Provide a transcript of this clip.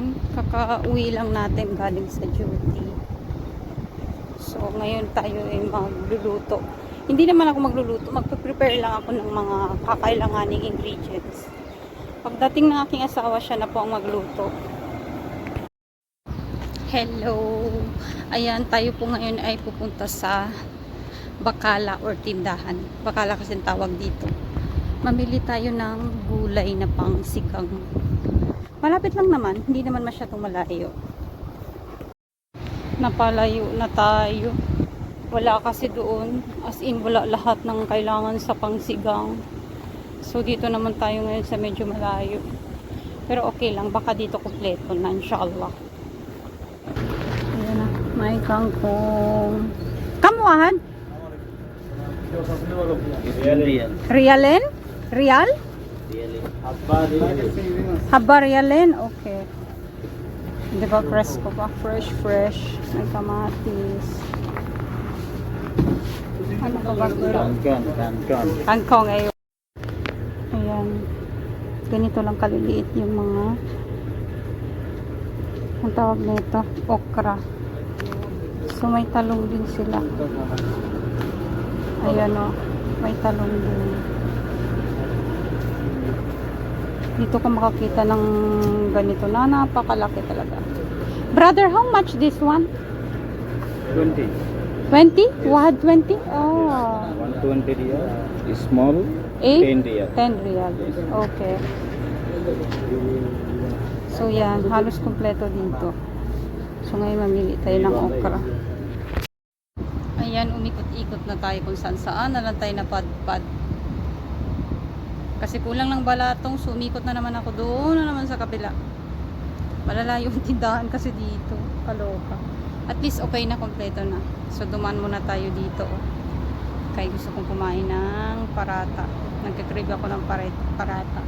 Ayan, kaka-uwi lang natin galing sa duty. So, ngayon tayo ay magluluto. Hindi naman ako magluluto, magpe-prepare lang ako ng mga kakailanganing ingredients. Pagdating ng aking asawa, siya na po ang magluto. Hello! Ayan, tayo po ngayon ay pupunta sa bakala or tindahan. Bakala kasi tawag dito. Mamili tayo ng gulay na pang sigang. Malapit lang naman, hindi naman masyadong malayo. Napalayo na tayo. Wala kasi doon, as in wala lahat ng kailangan sa pangsigang. So dito naman tayo ngayon sa medyo malayo. Pero okay lang, baka dito kumpleto na inshallah. Ayan na, may kangkong. Kamuahan? Rialen? Real? Haba rialen? Okay. Di ba fresco pa? Fresh. May kamatis. Ano pa ba? Kangkong ay. Ayan. Ganito lang kaliliit yung mga ang tawag nito, okra. So may talong din sila. Ayan o. May talong din. Dito ka makakita ng ganito na napakalaki talaga. Brother, how much this one? 20. 20? Wahad 20? Oh. 120 riyal. Small. 10 riyal. 10 riyal. Okay. So yan, halos kumpleto dito. So ngayon mamili tayo ng okra. Ayan, umikot-ikot na tayo kung saan na lang tayo napadpad. Kasi kulang ng balatong, sumikot na naman ako doon na naman sa kabila. Malalayo yung tindahan kasi dito. Kaloka. At least okay na, kompleto na. So dumaan muna tayo dito. Kaya gusto kong kumain ng parata. Nagkakrib ako ng parata.